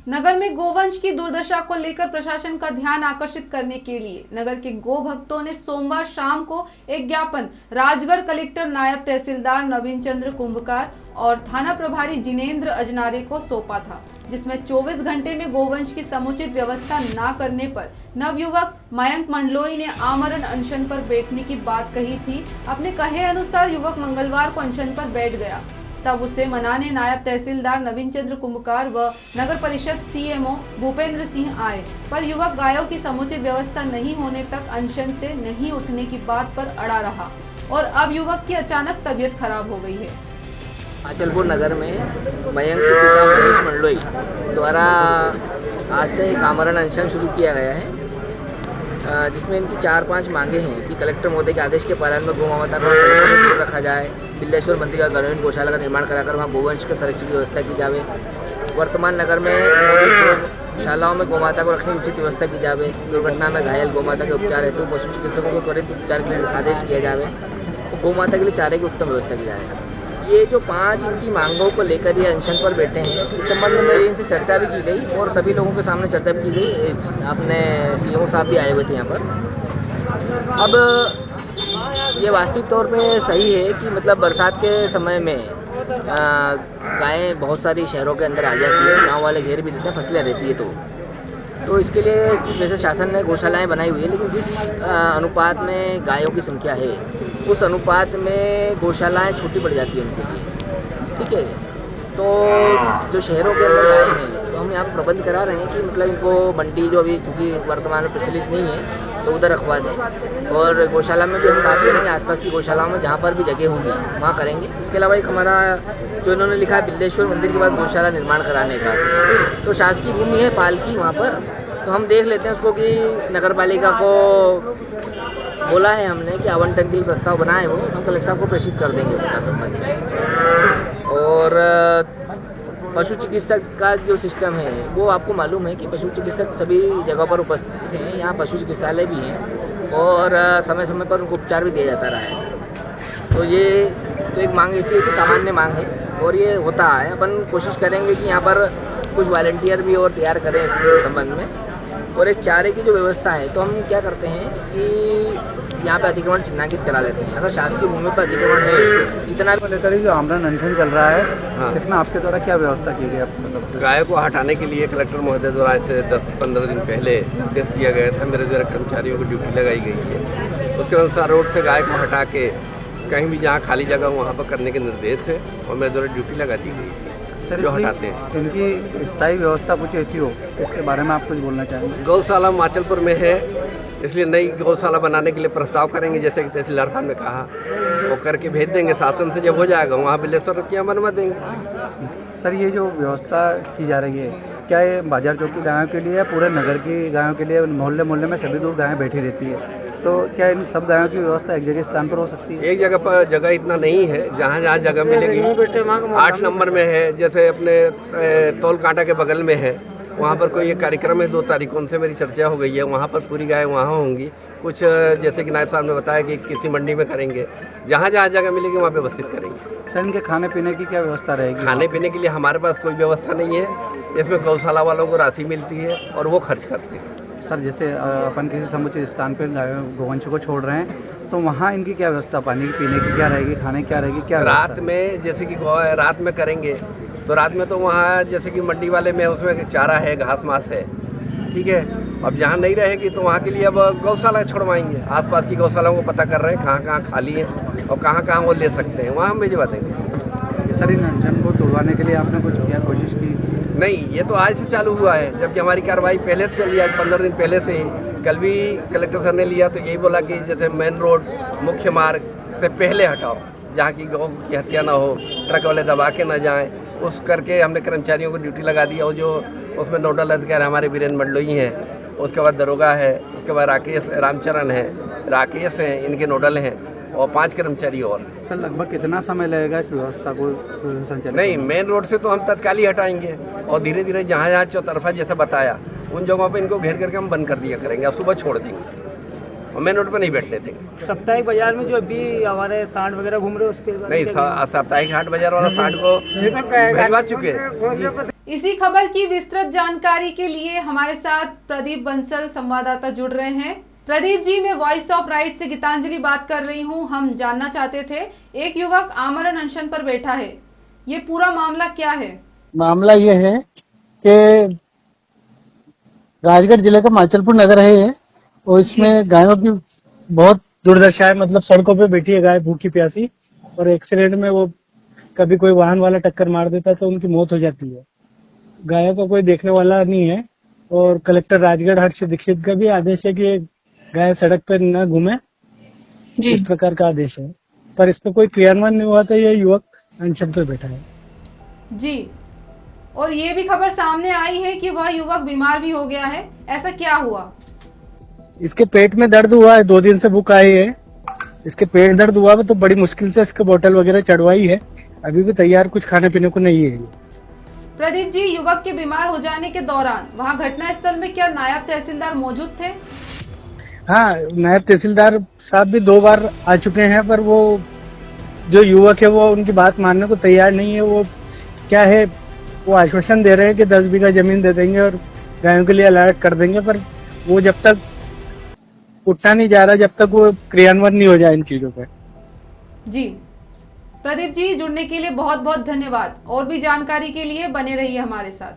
नगर में गोवंश की दुर्दशा को लेकर प्रशासन का ध्यान आकर्षित करने के लिए नगर के गो भक्तों ने सोमवार शाम को एक ज्ञापन राजगढ़ कलेक्टर, नायब तहसीलदार नवीन चंद्र कुंभकार और थाना प्रभारी जिनेंद्र अजनारे को सौंपा था, जिसमें 24 घंटे में गोवंश की समुचित व्यवस्था न करने पर नवयुवक मयंक मंडलोई ने आमरण अनशन पर बैठने की बात कही थी। अपने कहे अनुसार युवक मंगलवार को अनशन पर बैठ गया, तब उसे मनाने नायब तहसीलदार नवीन चंद्र कुंभकार व नगर परिषद सीएमओ भूपेंद्र सिंह आए, पर युवक गायों की समुचित व्यवस्था नहीं होने तक अनशन से नहीं उठने की बात पर अड़ा रहा और अब युवक की अचानक तबीयत खराब हो गई है। आचलपुर नगर में मयंक के पिता महेश मंडलोई द्वारा आज से एक आमरण अनशन शुरू किया गया है, जिसमें इनकी 4-5 मांगे हैं कि कलेक्टर महोदय के आदेश के पालन में गौ माता को सड़कों से दूर रखा जाए, बिल्लेश्वर मंदिर का ग्रामीण गौशाला का निर्माण कराकर वहाँ गोवंश के संरक्षण की व्यवस्था की जाए, वर्तमान नगर में गौशालाओं में गौ माता को रखने की उचित व्यवस्था की जाए, दुर्घटना में घायल गौ माता के उपचार हेतु पशु चिकित्सकों को त्वरित उपचार के लिए आदेश किया जाए, गौ माता के लिए चारे की उत्तम व्यवस्था की जाए। ये जो 5 इनकी मांगों को लेकर ये अनशन पर बैठे हैं, इस संबंध में मेरी इनसे चर्चा भी की गई और सभी लोगों के सामने चर्चा भी की गई। अपने सीएमओ साहब भी आए हुए थे यहाँ पर। अब ये वास्तविक तौर पे सही है कि मतलब बरसात के समय में गायें बहुत सारी शहरों के अंदर आ जाती है, गाँव वाले घेर भी देते हैं, फसलें रहती है, तो इसके लिए वैसे शासन ने गौशालाएँ बनाई हुई है, लेकिन जिस अनुपात में गायों की संख्या है उस अनुपात में गौशालाएँ छोटी पड़ जाती है उनके लिए, ठीक है। तो जो शहरों के अंदर गाय हैं तो हम यहाँ पर प्रबंध करा रहे हैं कि मतलब इनको मंडी जो अभी चूँकि वर्तमान में प्रचलित नहीं है तो उधर रखवा दें, और गौशाला में भी हम बात करेंगे आसपास की गौशालाओं में जहाँ पर भी जगह होगी वहाँ करेंगे। इसके अलावा एक हमारा जो इन्होंने लिखा है बिल्लेश्वर मंदिर के पास गौशाला निर्माण कराने का, तो शासकीय भूमि है पालकी वहाँ पर, तो हम देख लेते हैं उसको कि नगर पालिका को बोला है हमने कि आवंटन के लिए प्रस्ताव बना है, वो हम कलेक्टर साहब को प्रेषित कर देंगे उसका संबंध में। और पशु चिकित्सक का जो सिस्टम है वो आपको मालूम है कि पशु चिकित्सक सभी जगहों पर उपस्थित हैं, यहाँ पशु चिकित्सालय भी हैं और समय समय पर उनको उपचार भी दिया जाता रहा है। तो ये तो एक मांग ऐसी है कि सामान्य मांग है और ये होता है। अपन कोशिश करेंगे कि यहाँ पर कुछ वॉलंटियर भी और तैयार करें इस संबंध में। और एक चारे की जो व्यवस्था है तो हम क्या करते हैं कि यहाँ पे अतिक्रमण चिन्हांकित करा लेते हैं। अगर शासकीय भूमि पर अतिक्रमण है इतना लेकर जो आमरण अनशन चल रहा है, हाँ। इसमें आपके द्वारा क्या व्यवस्था की गई? मतलब गाय को हटाने के लिए कलेक्टर महोदय द्वारा से 10-15 दिन पहले निर्देश दिया गया था, मेरे द्वारा कर्मचारियों को ड्यूटी लगाई गई है। उसके अनुसार रोड से गाय को हटा के कहीं भी जहाँ खाली जगह वहाँ पर करने के निर्देश है और मेरे द्वारा ड्यूटी लगा दी गई है जो हटाते हैं। इनकी स्थायी व्यवस्था कुछ ऐसी हो, इसके बारे में आप कुछ बोलना चाहेंगे? गौशाला हिमाचलपुर में है, इसलिए नई गौशाला बनाने के लिए प्रस्ताव करेंगे, जैसे कि तहसीलदार साहब ने कहा, वो करके भेज देंगे। शासन से जब हो जाएगा वहाँ बिल्लेश्वर की बनवा देंगे। सर, ये जो व्यवस्था की जा रही है, क्या ये बाजार चौक की गायों के लिए या पूरे नगर की गायों के लिए? मोहल्ले मोहल्ले में सभी दूर गायें बैठी रहती है, तो क्या इन सब गायों की व्यवस्था एक जगह स्थान पर हो सकती है? एक जगह पर जगह इतना नहीं है, जहाँ जहाँ जगह मिलेगी। 8 नंबर में है, जैसे अपने तौल कांटा के बगल में है, वहाँ पर कोई एक कार्यक्रम है 2 तारीखों से मेरी चर्चा हो गई है, वहाँ पर पूरी गाय वहाँ होंगी। कुछ जैसे कि नायब साहब ने बताया कि किसी मंडी में करेंगे, जहाँ जहाँ जगह मिलेगी वहाँ व्यवस्थित करेंगे। सर, इनके खाने पीने की क्या व्यवस्था रहेगी? खाने पीने के लिए हमारे पास कोई व्यवस्था नहीं है, इसमें गौशाला वालों को राशि मिलती है और वो खर्च करते हैं। सर, जैसे अपन किसी समुचित स्थान पर गोवंश को छोड़ रहे हैं तो वहाँ इनकी क्या व्यवस्था? पानी पीने की क्या रहेगी, खाने क्या रहेगी, क्या रात में जैसे कि रात में करेंगे तो रात में तो वहाँ जैसे कि मंडी वाले में उसमें चारा है, घास मास है, ठीक है। अब जहाँ नहीं रहेगी तो वहाँ के लिए अब गौशाला छोड़वाएंगे। आसपास की गौशालाओं को पता कर रहे हैं कहाँ कहाँ खाली है और कहाँ कहाँ वो ले सकते हैं, वहाँ हम भिजवा देंगे। सर, इन अनशन को तोड़वाने के लिए आपने कुछ किया, कोशिश की? नहीं, ये तो आज से चालू हुआ है, जबकि हमारी कार्रवाई पहले से चली है, 15 दिन पहले से ही। कल भी कलेक्टर सर ने लिया तो यही बोला कि जैसे मेन रोड मुख्य मार्ग से पहले हटाओ, जहाँ की गौ की हत्या ना हो, ट्रक वाले दबा के ना जाएँ, उस करके हमने कर्मचारियों को ड्यूटी लगा दी। और जो उसमें नोडल अधिकारी हमारे वीरेंद्र मंडलोई हैं, उसके बाद दरोगा है, उसके बाद राकेश रामचरण है, राकेश हैं, इनके नोडल हैं और 5 कर्मचारी और। सर, लगभग कितना समय लगेगा इस व्यवस्था को संचालित? नहीं, मेन रोड से तो हम तत्काल ही हटाएंगे और धीरे धीरे जहाँ जहाँ चौतरफा जैसा बताया उन जगहों पे इनको घेर करके हम बंद कर दिया करेंगे और सुबह छोड़ देंगे और मेन रोड पे नहीं बैठने देंगे। साप्ताहिक बाजार में जो अभी हमारे सांड वगैरह घूम रहे हैं उसके नहीं, साप्ताहिक हाट बाजार वाला सांड को भिजवा चुके हैं। इसी खबर की विस्तृत जानकारी के लिए हमारे साथ प्रदीप बंसल संवाददाता जुड़ रहे हैं। प्रदीप जी, मैं वॉइस ऑफ राइट से गीतांजलि बात कर रही हूं। हम जानना चाहते थे, एक युवक आमरण अनशन पर बैठा है, ये पूरा मामला क्या है? मामला ये है कि राजगढ़ जिले का माचलपुर नगर है ये, और इसमें गायों की बहुत दुर्दशा है। मतलब सड़कों पे बैठी है गाय भूखी प्यासी, और एक्सीडेंट में वो कभी कोई वाहन वाला टक्कर मार देता है तो उनकी मौत हो जाती है। गायों का कोई देखने वाला नहीं है, और कलेक्टर राजगढ़ हर्ष दीक्षित का भी आदेश है कि गाय सड़क पर न घूमे, इस प्रकार का आदेश है। पर इस पर कोई क्रियान्वयन नहीं हुआ, तो ये युवक अनशन पर बैठा है। जी, और ये भी खबर सामने आई है कि वह युवक बीमार भी हो गया है, ऐसा क्या हुआ? इसके पेट में दर्द हुआ है, 2 दिन से भूख आई है। इसके पेट दर्द हुआ है तो बड़ी मुश्किल से इसके बोतल वगैरह चढ़वाई है, अभी भी तैयार कुछ खाने पीने को नहीं है। प्रदीप जी, युवक के बीमार हो जाने के दौरान वहां घटना स्थल में क्या नायब तहसीलदार मौजूद थे? हाँ, नायब तहसीलदार साहब भी 2 बार आ चुके हैं, पर वो जो युवक है वो उनकी बात मानने को तैयार नहीं है। वो क्या है, वो आश्वासन दे रहे हैं कि 10 बीघा जमीन दे देंगे और गायों के लिए अलर्ट कर देंगे, पर वो जब तक उठना नहीं जा रहा, जब तक वो क्रियान्वयन नहीं हो जाए इन चीजों पे। जी प्रदीप जी, जुड़ने के लिए बहुत बहुत धन्यवाद। और भी जानकारी के लिए बने रहिए हमारे साथ।